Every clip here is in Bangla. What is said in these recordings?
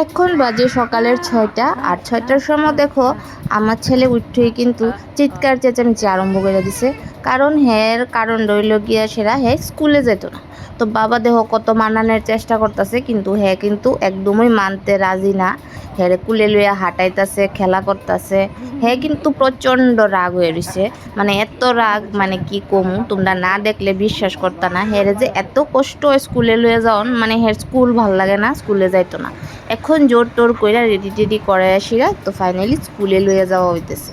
এখন বাজে সকালের ৬টা, আর ৬টার সময় দেখো আমার ছেলে উঠেই কিন্তু চিৎকার চেঁচামেচি আরম্ভ করে দিছে। কারণ কারণ রইল গিয়া হ্যাঁ স্কুলে যেত না। তো বাবা দেখো কত মানানোর চেষ্টা করতেছে, কিন্তু কিন্তু একদমই মানতে রাজি না। হ্যাঁ কুলে লইয়া হাঁটাইতেছে, খেলা করতেছে। হ্যাঁ কিন্তু প্রচণ্ড রাগ হয়ে রইছে। মানে এত রাগ, মানে কি কমু, তোমরা না দেখলে বিশ্বাস করতা না। হ্যাঁ যে এত কষ্ট স্কুলে লইয়া যাওন, মানে হ্যাঁ স্কুল ভাল লাগে না, স্কুলে যাইতো না। এখন জোর টোর কইরা রেডি টেডি করাই আসিরা, তো ফাইনালি স্কুলে লইয়া যাওয়া হইতেছে।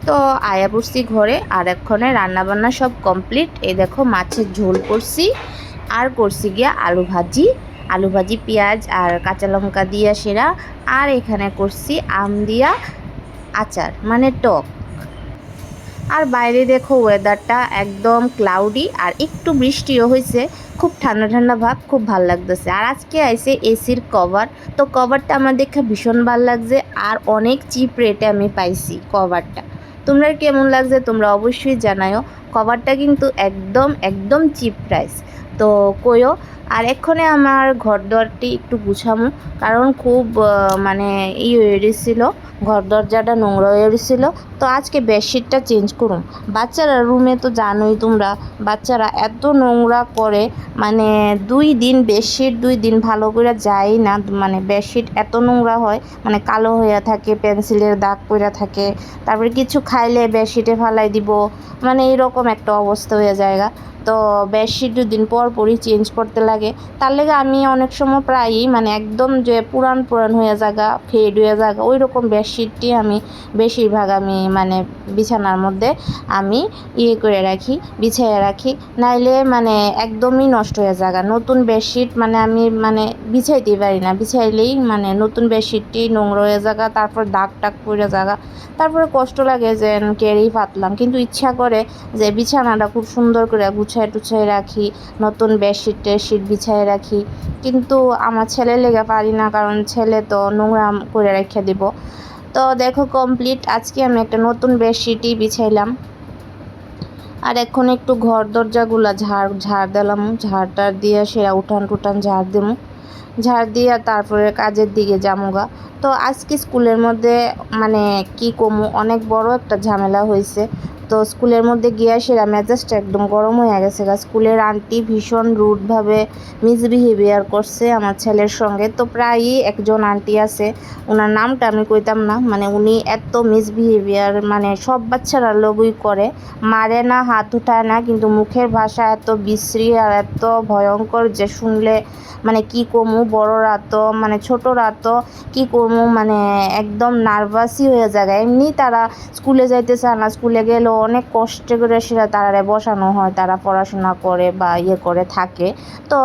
তো আয়া পড়ছি ঘরে, আর এক্ষণে রান্নাবান্না সব কমপ্লিট। এই দেখো মাছের ঝোল করছি, আর করছি গিয়া আলু ভাজি পেঁয়াজ আর কাঁচা লঙ্কা দিয়া সেরা। আর এখানে করছি আম দিয়া আচার, মানে টক। আর বাইরে দেখো ওয়েদারটা একদম ক্লাউডি, আর একটু বৃষ্টিও হয়েছে। খুব ঠান্ডা ঠান্ডা ভাব, খুব ভাল লাগতেছে। আর আজকে আইছে এসির কভার। তো কভারটা আমার দেখে ভীষণ ভাল লাগছে, আর অনেক চিপ রেটে আমি পাইছি কভারটা। তোমরা কেমন লাগছে তোমরা অবশ্যই জানাও। কভারটা কিন্তু একদম একদম চিপ প্রাইস। তো কইও। আর এক্ষণে আমার ঘর দরটি একটু গুছামো, কারণ খুব মানে হয়ে গেছিল, ঘর দরজাটা নোংরা হয়ে গেছিল। তো আজকে বেডশিটটা চেঞ্জ করুন। বাচ্চারা রুমে তো জানোই তোমরা, বাচ্চারা এত নোংরা করে, মানে 2 দিন বেডশিট 2 দিন ভালো করে যায় না। মানে বেডশিট এত নোংরা হয়, মানে কালো হয়ে থাকে, পেন্সিলের দাগ পড়ে থাকে। তারপরে কিছু খাইলে বেডশিটে ফালাই দিব, মানে এরকম একটা অবস্থা হয়ে যায়। তো বেডশিট 2 দিন পর পরই চেঞ্জ করতে লাগে। তার লেগে আমি অনেক সময় প্রায়ই মানে একদম যে পুরান হয়ে জায়গা, ফেড হয়ে জায়গা, ওই রকম বেডশিটটি আমি বেশিরভাগ আমি মানে বিছানার মধ্যে আমি করে রাখি, বিছাইয়ে রাখি। নাইলে মানে একদমই নষ্ট হয়ে জায়গা। নতুন বেডশিট মানে আমি মানে বিছাইতেই পারি না, বিছাইলেই মানে নতুন বেডশিটটি নোংরা হয়ে জায়গা, তারপর দাগ টাগ পড়ে জায়গা। তারপরে কষ্ট লাগে যে কেড়েই পাতলাম, কিন্তু ইচ্ছা করে যে বিছানাটা খুব সুন্দর করে গুছায় টুছায় রাখি, নতুন বেডশিট টেডশিট বিছায় রাখি। কিন্তু আমার ছেলের লেগে পারি না, কারণ ছেলে তো নোংরা করে রেখে দিব। তো দেখো কমপ্লিট, আজকে আমি একটা নতুন বেডশিটই বিছাইলাম। আর এখন একটু ঘর দরজাগুলা ঝাড় দিলাম, ঝাড়টার দিয়ে সেরা উঠান টুটান ঝাড় দিমু, ঝাড় দিয়ে তারপরে কাজের দিকে যামুগা। তো আজকে স্কুলের মধ্যে মানে কি কমু, অনেক বড় একটা ঝামেলা হয়েছে। তো স্কুলের মধ্যে গিয়ে সেরা মেজাজটা একদম গরম হয়ে গেছে। স্কুলের আন্টি ভীষণ রুডভাবে মিসবিহেভিয়ার করছে আমার ছেলের সঙ্গে। তো প্রায়ই একজন আন্টি আছে, ওনার নামটা আমি কইতাম না, মানে উনি এত মিসবিহেভিয়ার মানে সব বাচ্চারা লোকই করে, মারে না, হাত উঠায় না, কিন্তু মুখের ভাষা এত বিশ্রী আর এত ভয়ঙ্কর যে শুনলে মানে কি কমু, বড়রা তো মানে ছোটরা তো কি করবো, মানে একদম নার্ভাসই হয়ে যায়। এমনি তারা স্কুলে যাইতে চায় না, স্কুলে গেলেও অনেক কষ্ট করে সেটা তারা বসানো হয়, তারা পড়াশোনা করে বা করে থাকে। তো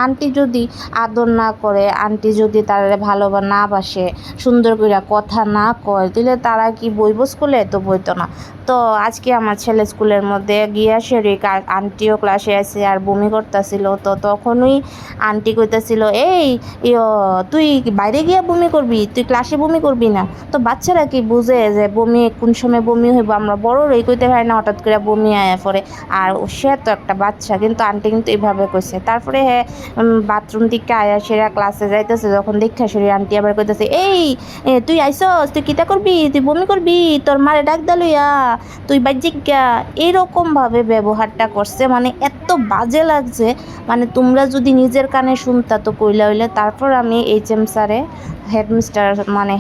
আন্টি যদি আদর না করে, আন্টি যদি তারা ভালো বা না বাসে, সুন্দর করে কথা না কয়, তাহলে তারা কি বইব স্কুলে? তো বইতো না। তো আজকে আমার ছেলে স্কুলের মধ্যে গিয়া শরীর আন্টিও ক্লাসে আছে আর বমি করতেছিল। তো তখনই আন্টি কইতেছিল, এই তুই বাইরে গিয়া বমি করবি, তুই ক্লাসে বমি করবি না। তো বাচ্চারা কি বুঝে যে বমি কোন সময় বমি হইব? আমরা বড়রাই কইতে পারি না, হঠাৎ করে বমি আয়া পড়ে। আর সে তো একটা বাচ্চা, কিন্তু আন্টি কিন্তু এইভাবে কইছে। তারপরে বাথরুম থেকে আয়া সেরা ক্লাসে যাইতেছে, যখন দেখা শরীর আন্টি আবার কইতেছে, এই তুই আইসস, তুই কিতা করবি, তুই বমি করবি, তোর মারে ডাক দালুইয়া, তুই বাজ্যিজ্ঞা। এইরকমভাবে ব্যবহারটা করছে, মানে এত বাজে লাগছে। মানে তোমরা যদি নিজের কানে শুনতা তো কইলা হইলে। তারপর আমি HM স্যারে,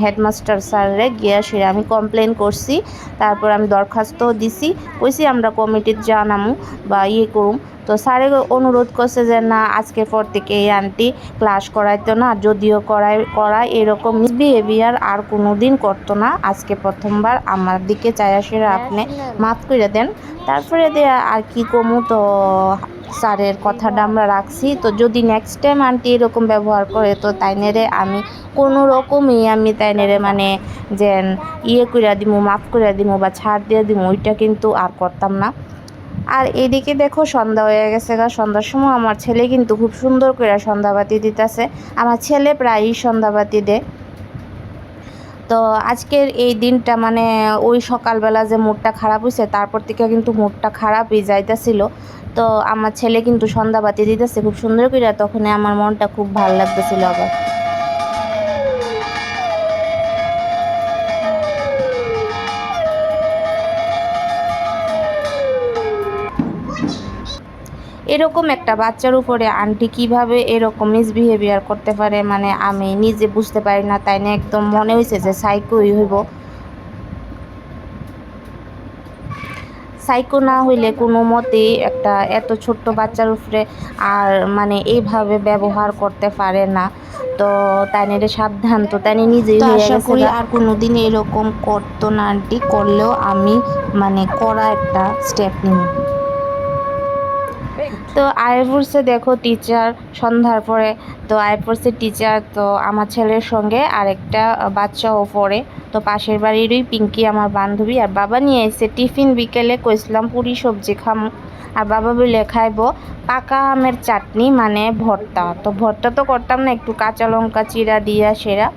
হেডমাস্টার স্যারে গিয়া সেরে আমি কমপ্লেন করছি। তারপর আমি দরখাস্তও দিছি, কইছি আমরা কমিটির জানামু বা করুম। তো স্যারে অনুরোধ করছে যে না, আজকের পর থেকে এই আন্টি ক্লাস করাইতো না, যদিও করায় এরকম মিসবিহেভিয়ার আর কোনো দিন করতো না। আজকে প্রথমবার আমার দিকে চায়া সেরা আপনি মাফ করে দেন। তারপরে আর কি কমু, তো স্যারের কথাটা আমরা রাখছি। তো যদি নেক্সট টাইম আন্টি এরকম ব্যবহার করে, তো তাইনেরে আমি কোনো রকমই আমি তাইনেরে মানে যে করে দিমু, মাফ করে দিমু বা ছাড় দিয়ে দিমু, ওইটা কিন্তু আর করতাম না। আর এদিকে দেখো সন্ধ্যা হয়ে গেছে সন্ধ্যার সময় আমার ছেলে কিন্তু খুব সুন্দর করে সন্ধ্যাবাতি দিতেছে। আমার ছেলে প্রায়ই সন্ধ্যাবাতি দেয়। তো আজকের এই দিনটা মানে ওই সকালবেলা যে মুডটা খারাপ হয়েছে, তারপর থেকে কিন্তু মুডটা খারাপই যাইতেছিল। তো আমার ছেলে কিন্তু সন্ধ্যাবাতি দিতেছে খুব সুন্দর করে, তখন আমার মনটা খুব ভালো লাগতেছিল আবার। এরকম একটা বাচ্চার উপরে আন্টি কিভাবে এরকম মিসবিহেভিয়ার করতে পারে, মানে আমি নিজে বুঝতে পারি না, তাই না একদম মনে হয়েছে যে সাইকোই হইব। সাইকো না হইলে কোনো মতেই একটা এত ছোট্ট বাচ্চার উপরে আর মানে এইভাবে ব্যবহার করতে পারে না। তো তাই এটা সাবধান, তো তাই নিজেই হয়ে গেছে। আশা করি আর কোনো দিন এরকম করতো না আন্টি, করলেও আমি মানে করা একটা স্টেপ নিই। তো আইফোর্সে দেখো টিচার সন্ধ্যার পরে, তো আইফোর্সের টিচার তো আমার ছেলের সঙ্গে আরেকটা বাচ্চাও পড়ে, তো পাশের বাড়িরই পিঙ্কি আমার বান্ধবী। আর বাবা নিয়ে এসে টিফিন, বিকেলে কইসলাম পুরি সবজি খামো, আর বাবা বলে খাইব পাকা আমের চাটনি মানে ভর্তা। তো ভর্তা তো করতাম না, একটু কাঁচা লঙ্কা চিরা দিয়া সেরা,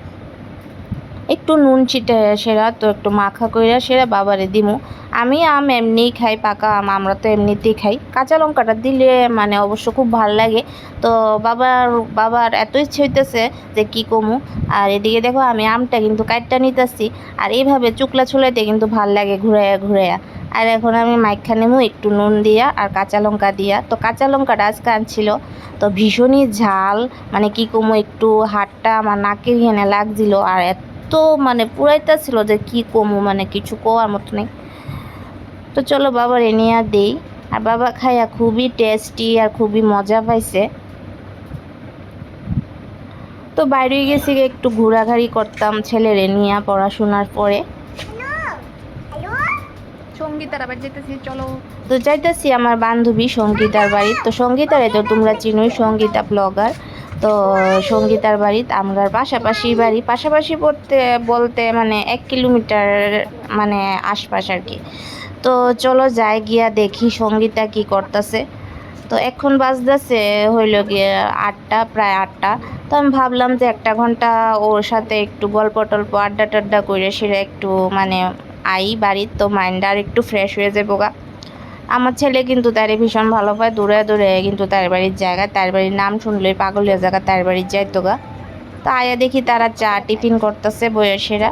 একটু নুন ছিটে সেরা, তো একটু মাখা কইরা সেরা বাবারে দিমু। আমি আম এমনিই খাই, পাকা আম আমরা তো এমনিতেই খাই, কাঁচা লঙ্কাটা দিলে মানে অবশ্য খুব ভালো লাগে। তো বাবার এত ইচ্ছে হইতেছে যে কি কমু। আর এদিকে দেখো আমি আমটা কিন্তু কাটটা নিতেছি, আর এইভাবে চুকলা ছুলাইতে কিন্তু ভাল লাগে ঘুরাইয়া ঘুরাইয়া। আর এখন আমি মাইখা নেবো একটু নুন দিয়া আর কাঁচা লঙ্কা দিয়া। তো কাঁচা লঙ্কাটা আজকে আনছিল, তো ভীষণই ঝাল, মানে কি কমু, একটু হাতটা আমার নাকের ঘেনে লাগছিল, আর তো মানে পুরাইতা ছিল যে কি কমু, মানে কিছু কোয়ার মতো নেই। তো চলো বাবার নিয়ে দেই, আর বাবা খাইয়া খুবই টেস্টি আর খুবই মজা পাইছে। তো বাইরে গেছি একটু ঘোরাঘুরি করতাম ছেলেরে নিয়ে পড়াশোনার পরে। সঙ্গীতার আবার যেতেছি, চলো। তো যাইতেছি আমার বান্ধবী সঙ্গীতার বাড়ি। তো সঙ্গীতারে তো তোমরা চিনোই, সঙ্গীতা ব্লগার। তো সঙ্গীতার বাড়িতে আমরা পাশাপাশি বাড়ি, পাশাপাশি বলতে মানে 1 কিলোমিটার মানে আশপাশ আর কি। তো চলো যাই গিয়া দেখি সঙ্গীতা কি করতেছে। তো এখন বাজতেছে হইল গিয়ে 8টা, প্রায় 8টা। তো আমি ভাবলাম যে 1 ঘন্টা ওর সাথে একটু গল্প টল্প আড্ডা টাড্ডা করে সেটা একটু মানে আই বাড়ির, তো মাইন্ড আর একটু ফ্রেশ হয়ে যাবো গা। আমার ছেলে কিন্তু তারে ভীষণ ভালো পায়, দূরে দূরে কিন্তু তার বাড়ির জায়গা, তার বাড়ির নাম শুনলেই পাগল হয়ে জায়গা তার বাড়ির যাইতো গা। তো আয়া দেখি তারা চা টিফিন করতেছে বয়সেরা।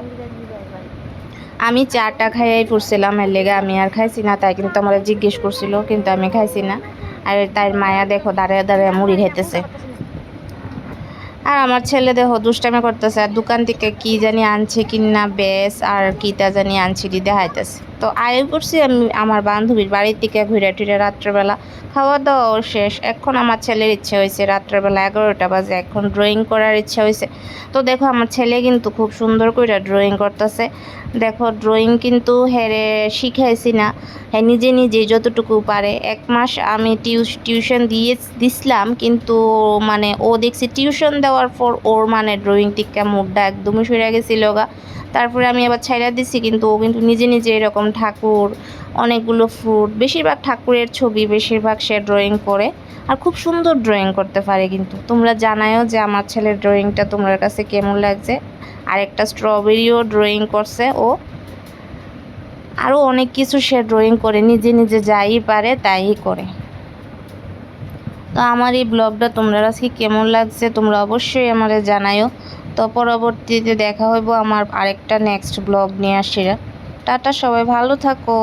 আমি চাটা খাইয়াই পড়ছিলাম, এর লেগে আমি আর খাইছি না, তাই কিন্তু আমার জিজ্ঞেস করছিল, কিন্তু আমি খাইছি না। আর তার মায়া দেখো দাঁড়িয়ে দাঁড়িয়ে মুড়ি খাইতেছে। আর আমার ছেলে দেখো দুষ্টামি করতেছে, আর দোকান থেকে কি জানি আনছে কিনা বেশ, আর কিটা জানি আনছি দেখাইতেছে। তো আয় করছি আমি আমার বান্ধবীর বাড়ির থেকে ঘুরে টুরে রাত্রেবেলা, খাওয়া দাওয়াও শেষ। এখন আমার ছেলের ইচ্ছে হয়েছে, রাত্রেবেলা 11টা বাজে, এখন ড্রয়িং করার ইচ্ছা হয়েছে। তো দেখো আমার ছেলে কিন্তু খুব সুন্দর করে ড্রয়িং করতেছে। দেখো ড্রয়িং কিন্তু হেরে শিখাইছি না, হ্যাঁ নিজে নিজে যতটুকু পারে। 1 মাস আমি টিউশন দিছিলাম, কিন্তু মানে ও দেখছি টিউশন দেওয়ার পর ওর মানে ড্রয়িং টিকা মুডটা একদমই সরে গেছিল গা। তারপরে আমি আবার ছাইড়া দিছি, কিন্তু ও কিন্তু নিজে নিজে এরকম ঠাকুর, অনেকগুলো ফ্রুট, বেশিরভাগ ঠাকুরের ছবি বেশিরভাগ সে ড্রয়িং করে, আর খুব সুন্দর ড্রয়িং করতে পারে। কিন্তু তোমরা জানায়ও যে আমার ছেলের ড্রয়িংটা তোমার কাছে কেমন লাগছে। আর একটা স্ট্রবেরিও ড্রয়িং করছে ও, আরও অনেক কিছু সে ড্রয়িং করে, নিজে নিজে যাই পারে তাই করে। তো আমার এই ব্লগটা তোমরা আজকে কেমন লাগছে তোমরা অবশ্যই আমাদের জানায়ও। তো পরবর্তীতে দেখা হইব আমার আরেকটা নেক্সট ব্লগ নিয়ে আসিরা। টাটা, সবাই ভালো থাকো।